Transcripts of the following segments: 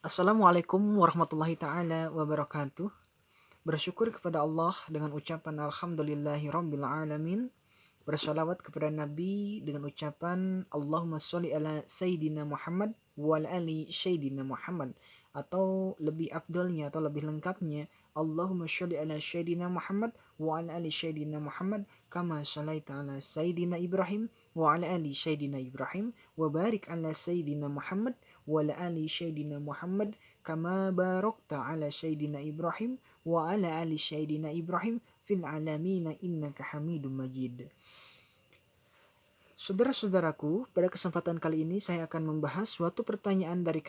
Assalamualaikum warahmatullahi taala wabarakatuh. Bersyukur kepada Allah dengan ucapan alhamdulillahirabbil alamin. Bersalawat kepada Nabi dengan ucapan Allahumma sholli ala sayyidina Muhammad wa ala ali sayyidina Muhammad, atau lebih afdalnya atau lebih lengkapnya Allahumma sholli ala sayyidina Muhammad wa ala ali sayyidina Muhammad kama shallaita ala sayyidina Ibrahim wa ala ali sayyidina Ibrahim wa barik ala sayyidina Muhammad wa ala ali sayyidina Muhammad kama barakta ala sayyidina Ibrahim wa ala ali sayyidina Ibrahim fil alamin innaka Hamidum Majid. Saudara-saudaraku, pada kesempatan kali ini saya akan membahas suatu pertanyaan dari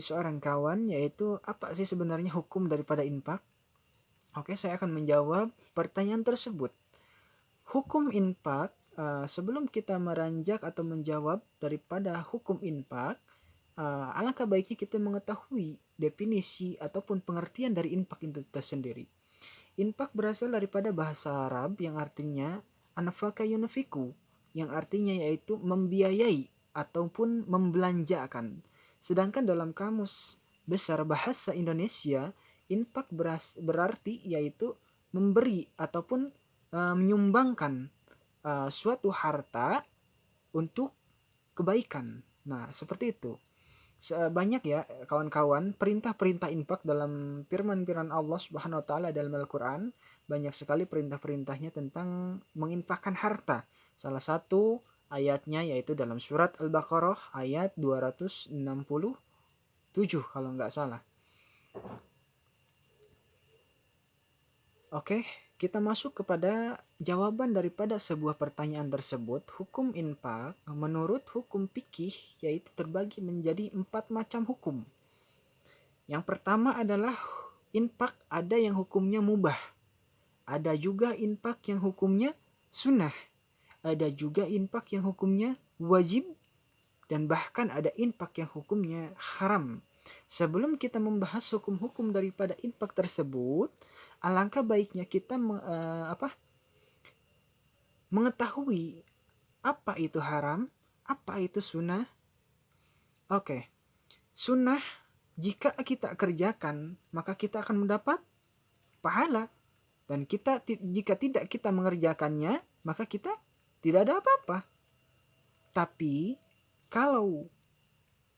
seorang kawan, yaitu apa sih sebenarnya hukum daripada infak? Oke, saya akan menjawab pertanyaan tersebut. Hukum infak, sebelum kita meranjak atau menjawab daripada hukum infak, alangkah baiknya kita mengetahui definisi ataupun pengertian dari infak itu tersendiri. Infak berasal daripada bahasa Arab yang artinya anfaka yunfiku, yang artinya yaitu membiayai ataupun membelanjakan. Sedangkan dalam kamus besar bahasa Indonesia, infak berarti yaitu memberi ataupun menyumbangkan suatu harta untuk kebaikan. Nah, seperti itu. Banyak ya kawan-kawan perintah-perintah infak dalam firman-firman Allah Subhanahu wa taala dalam Al-Qur'an. Banyak sekali perintah-perintahnya tentang menginfakkan harta. Salah satu ayatnya yaitu dalam surat Al-Baqarah ayat 267 kalau nggak salah. Oke, kita masuk kepada jawaban daripada sebuah pertanyaan tersebut. Hukum infak menurut hukum fikih yaitu terbagi menjadi 4 macam hukum. Yang pertama adalah infak ada yang hukumnya mubah. Ada juga infak yang hukumnya sunnah. Ada juga infak yang hukumnya wajib. Dan bahkan ada infak yang hukumnya haram. Sebelum kita membahas hukum-hukum daripada infak tersebut, alangkah baiknya kita mengetahui apa itu haram, apa itu sunnah. Oke, sunnah jika kita kerjakan, maka kita akan mendapat pahala. Dan jika tidak kita mengerjakannya, maka kita tidak ada apa-apa. Tapi kalau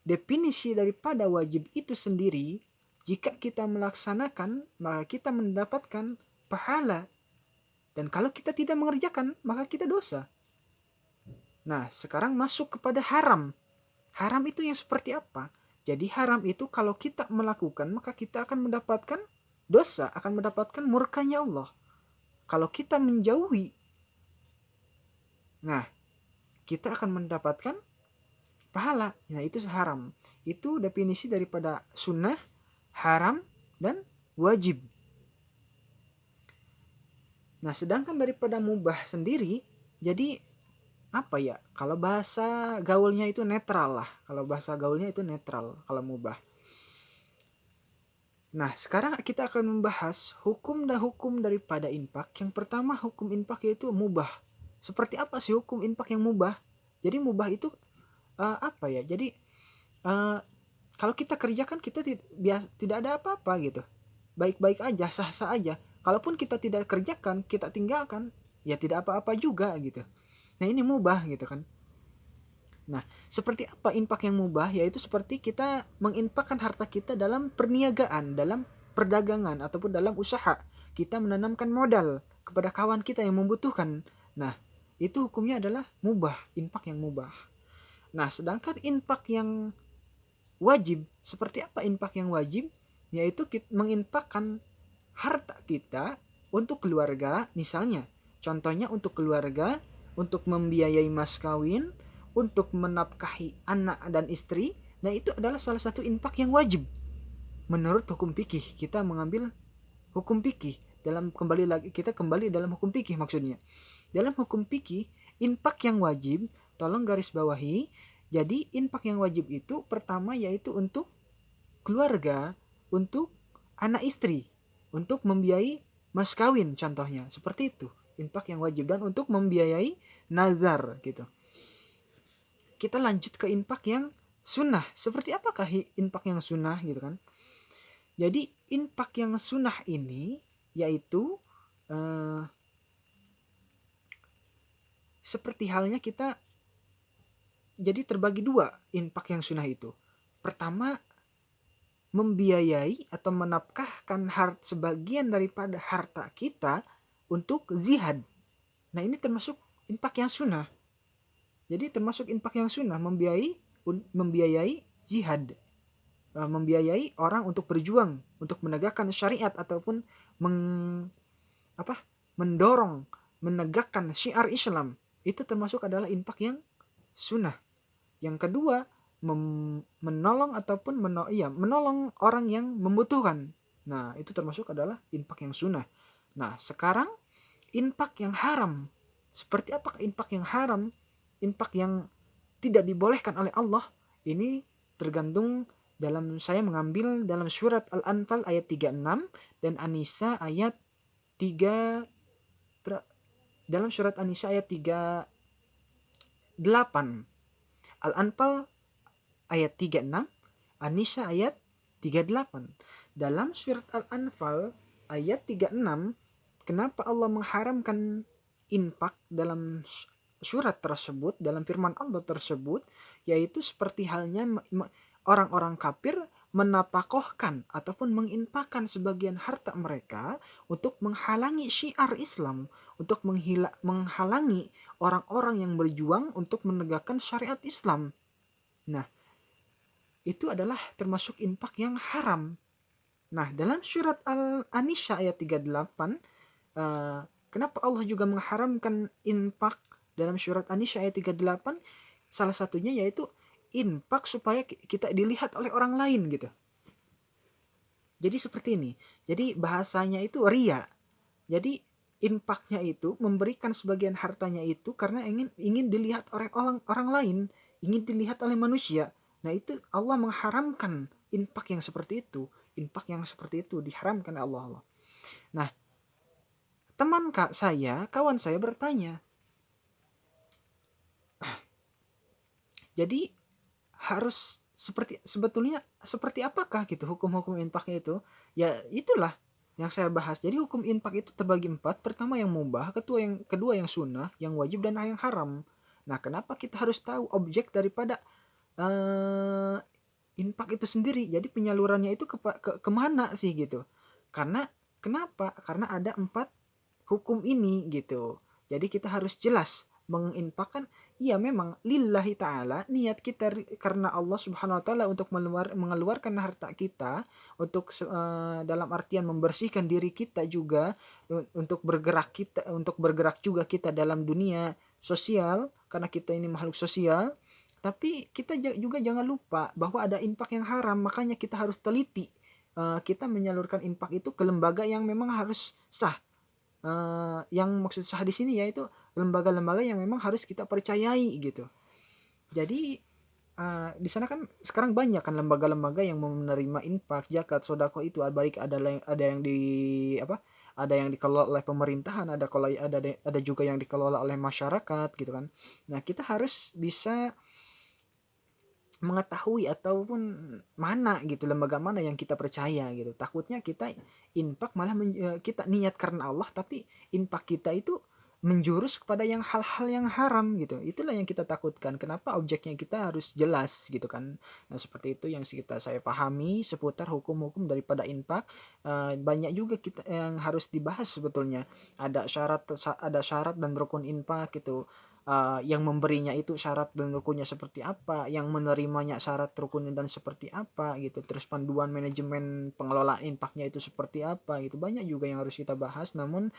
definisi daripada wajib itu sendiri, jika kita melaksanakan, maka kita mendapatkan pahala. Dan kalau kita tidak mengerjakan, maka kita dosa. Nah, sekarang masuk kepada haram. Haram itu yang seperti apa? Jadi haram itu kalau kita melakukan, maka kita akan mendapatkan dosa, akan mendapatkan murkanya Allah. Kalau kita menjauhi, nah kita akan mendapatkan pahala. Nah itu haram. Itu definisi daripada sunnah, haram, dan wajib. Nah sedangkan daripada mubah sendiri, jadi apa ya? Kalau bahasa gaulnya itu netral lah. Kalau bahasa gaulnya itu netral kalau mubah. Nah, sekarang kita akan membahas hukum dan hukum daripada infak. Yang pertama hukum infak yaitu mubah. Seperti apa sih hukum infak yang mubah? Jadi mubah itu apa ya? Jadi kalau kita kerjakan kita tidak ada apa-apa gitu. Baik-baik aja, sah-sah aja. Kalaupun kita tidak kerjakan, kita tinggalkan, ya tidak apa-apa juga gitu. Nah, ini mubah gitu kan. Nah, seperti apa infak yang mubah? Yaitu seperti kita menginfakkan harta kita dalam perniagaan, dalam perdagangan, ataupun dalam usaha. Kita menanamkan modal kepada kawan kita yang membutuhkan. Nah, itu hukumnya adalah mubah, infak yang mubah. Nah, sedangkan infak yang wajib, seperti apa infak yang wajib? Yaitu kita menginfakkan harta kita untuk keluarga, misalnya. Contohnya untuk keluarga, untuk membiayai mas kawin, untuk menafkahi anak dan istri. Nah itu adalah salah satu infak yang wajib. Menurut hukum fikih, kita mengambil hukum fikih kita kembali dalam hukum fikih maksudnya. Dalam hukum fikih, infak yang wajib, tolong garis bawahi. Jadi infak yang wajib itu pertama yaitu untuk keluarga, untuk anak istri, untuk membiayai mas kawin contohnya. Seperti itu infak yang wajib, dan untuk membiayai nazar gitu. Kita lanjut ke infak yang sunnah. Seperti apakah infak yang sunnah gitu kan? Jadi infak yang sunnah ini yaitu seperti halnya kita, jadi terbagi dua infak yang sunnah itu. Pertama, membiayai atau menafkahkan sebagian daripada harta kita untuk jihad. Nah ini termasuk infak yang sunnah. Jadi termasuk infak yang sunnah, membiayai jihad, membiayai orang untuk berjuang untuk menegakkan syariat ataupun mendorong menegakkan syiar Islam. Itu termasuk adalah infak yang sunnah. Yang kedua, menolong ataupun menolong orang yang membutuhkan. Nah, itu termasuk adalah infak yang sunnah. Nah, sekarang infak yang haram. Seperti apakah infak yang haram? Infak yang tidak dibolehkan oleh Allah. Ini tergantung saya mengambil dalam surat Al-Anfal ayat 36 dan An-Nisa ayat 3, dalam surat An-Nisa ayat 38. Al-Anfal ayat 36, An-Nisa ayat 38. Dalam surat Al-Anfal ayat 36, kenapa Allah mengharamkan infak dalam surat tersebut, dalam firman Allah tersebut, yaitu seperti halnya orang-orang kafir menapakohkan ataupun menginfakkan sebagian harta mereka untuk menghalangi syiar Islam, untuk menghalangi orang-orang yang berjuang untuk menegakkan syariat Islam. Nah, itu adalah termasuk infak yang haram. Nah, dalam surat Al-Nisa ayat 38, kenapa Allah juga mengharamkan infak dalam surat An-Nisa ayat 38? Salah satunya yaitu infak supaya kita dilihat oleh orang lain gitu. Jadi seperti ini. Jadi bahasanya itu riya. Jadi infaknya itu memberikan sebagian hartanya itu karena ingin dilihat oleh orang lain, ingin dilihat oleh manusia. Nah, itu Allah mengharamkan infak yang seperti itu. Infak yang seperti itu diharamkan oleh Allah. Nah, kawan saya bertanya, jadi harus sebetulnya seperti apakah gitu hukum-hukum infaknya itu? Ya itulah yang saya bahas. Jadi hukum infak itu terbagi 4. Pertama yang mubah, kedua yang sunnah, yang wajib dan yang haram. Nah, kenapa kita harus tahu objek daripada infak itu sendiri? Jadi penyalurannya itu kemana sih gitu? Kenapa? Karena ada 4 hukum ini gitu. Jadi kita harus jelas menginfakkan, iya memang lillahi ta'ala, niat kita karena Allah subhanahu wa ta'ala untuk mengeluarkan harta kita untuk dalam artian membersihkan diri kita juga, untuk bergerak juga kita dalam dunia sosial karena kita ini makhluk sosial. Tapi kita juga jangan lupa bahwa ada infak yang haram, makanya kita harus teliti. Kita menyalurkan infak itu ke lembaga yang memang harus sah. Yang maksud sah di sini yaitu lembaga-lembaga yang memang harus kita percayai gitu. Jadi di sana kan sekarang banyak kan lembaga-lembaga yang menerima infak, zakat, sedekah itu baik ada yang ada yang dikelola oleh pemerintahan, ada juga yang dikelola oleh masyarakat gitu kan. Nah, kita harus bisa mengetahui ataupun mana gitu lembaga mana yang kita percaya gitu. Takutnya kita infak malah kita niat karena Allah tapi infak kita itu menjurus kepada hal-hal yang haram gitu. Itulah yang kita takutkan. Kenapa objeknya kita harus jelas gitu kan. Nah, seperti itu yang saya pahami seputar hukum-hukum daripada infak. Banyak juga kita yang harus dibahas sebetulnya. Ada syarat dan rukun infak gitu. Yang memberinya itu syarat dan rukunnya seperti apa, yang menerimanya syarat rukunnya dan seperti apa gitu, terus panduan manajemen pengelolaan infaknya itu seperti apa gitu. Banyak juga yang harus kita bahas, namun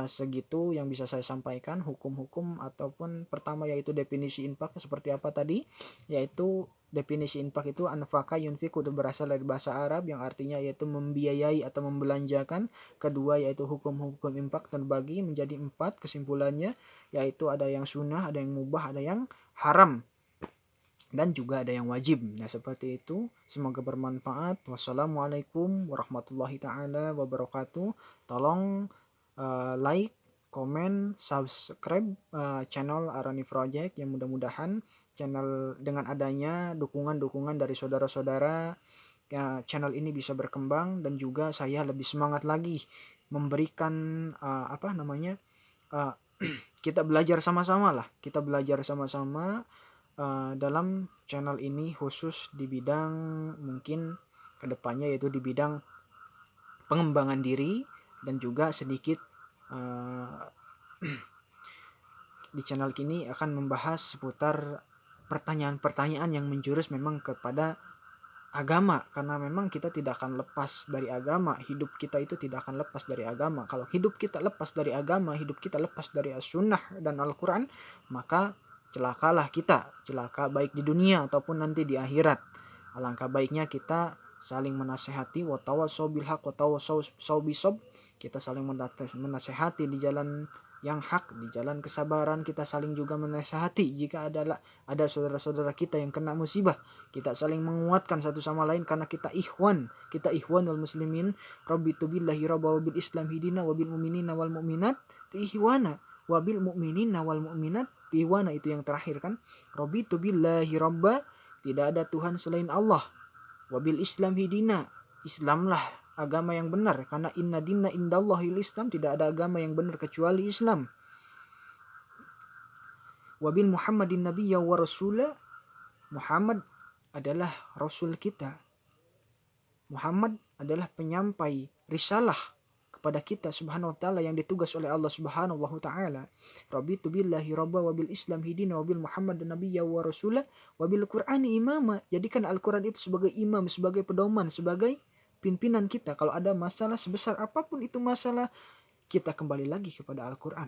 segitu yang bisa saya sampaikan hukum-hukum ataupun pertama yaitu definisi infak seperti apa tadi, yaitu definisi infak itu anfaka yunfiku, berasal dari bahasa Arab yang artinya yaitu membiayai atau membelanjakan. Kedua yaitu hukum-hukum infak terbagi menjadi 4 kesimpulannya, yaitu ada yang sunnah, ada yang mubah, ada yang haram, dan juga ada yang wajib. Nah, seperti itu. Semoga bermanfaat. Wassalamualaikum warahmatullahi taala wabarakatuh. Tolong like, komen, subscribe channel Arani Project yang mudah-mudahan dengan adanya dukungan-dukungan dari saudara-saudara, ya, channel ini bisa berkembang dan juga saya lebih semangat lagi memberikan kita belajar sama-sama lah. Kita belajar sama-sama dalam channel ini khusus di bidang mungkin kedepannya yaitu di bidang pengembangan diri dan juga sedikit di channel ini akan membahas seputar pertanyaan-pertanyaan yang menjurus memang kepada agama, karena memang kita tidak akan lepas dari agama. Hidup kita itu tidak akan lepas dari agama. Kalau hidup kita lepas dari agama, hidup kita lepas dari as-sunnah dan Al-Quran, maka celakalah kita, celaka baik di dunia ataupun nanti di akhirat. Alangkah baiknya kita saling menasehati, wa tawassaw bil haq wa tawassaw bisob. Kita saling menasehati di jalan yang hak, di jalan kesabaran. Kita saling juga menasehati jika ada saudara-saudara kita yang kena musibah. Kita saling menguatkan satu sama lain karena kita ikhwanul muslimin. Rabbitu billahi rabba wa bil islam hidina wa bil mu'minina wal mu'minat ihwana wa bil mu'minina wal mu'minat ihwana, itu yang terakhir kan. Rabbitu billahi rabba, tidak ada Tuhan selain Allah. Wa bil islam hidina, Islamlah agama yang benar, karena inna dinna indallahil Islam, tidak ada agama yang benar kecuali Islam. Wabil Muhammadin nabiyya wa rasula, Muhammad adalah rasul kita. Muhammad adalah penyampai risalah kepada kita subhanahu wa ta'ala yang ditugas oleh Allah subhanahu wa ta'ala. Rabbitu billahi rabba wa bil islam hidina wa bil Muhammad nabiyya wa rasula wa bil Qur'ani imama. Jadikan Al-Quran itu sebagai imam, sebagai pedoman, sebagai pimpinan kita. Kalau ada masalah sebesar apapun itu masalah, kita kembali lagi kepada Al-Quran.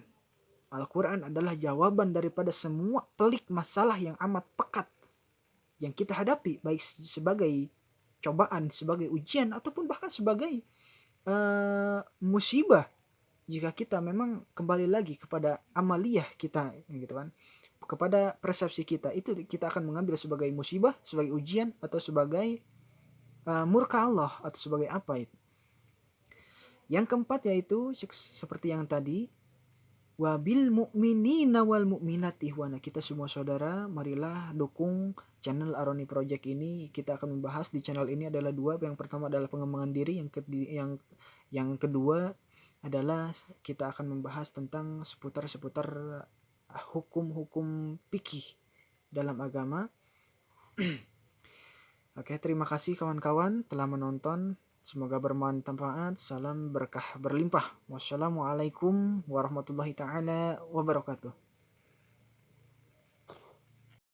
Al-Quran adalah jawaban daripada semua pelik masalah yang amat pekat yang kita hadapi, baik sebagai cobaan, sebagai ujian, ataupun bahkan sebagai musibah. Jika kita memang kembali lagi kepada amaliyah kita, gitu kan, kepada persepsi kita, itu kita akan mengambil sebagai musibah, sebagai ujian, atau sebagai murka Allah, atau sebagai apa itu. Yang keempat yaitu seperti yang tadi, wabil mu'minina wal mu'minati ihwana. Kita semua saudara, marilah dukung channel Aroni Project ini. Kita akan membahas di channel ini adalah dua. Yang pertama adalah pengembangan diri, yang kedua adalah kita akan membahas tentang seputar hukum-hukum fikih dalam agama. Oke, terima kasih kawan-kawan telah menonton. Semoga bermanfaat. Salam berkah berlimpah. Wassalamualaikum warahmatullahi taala wabarakatuh.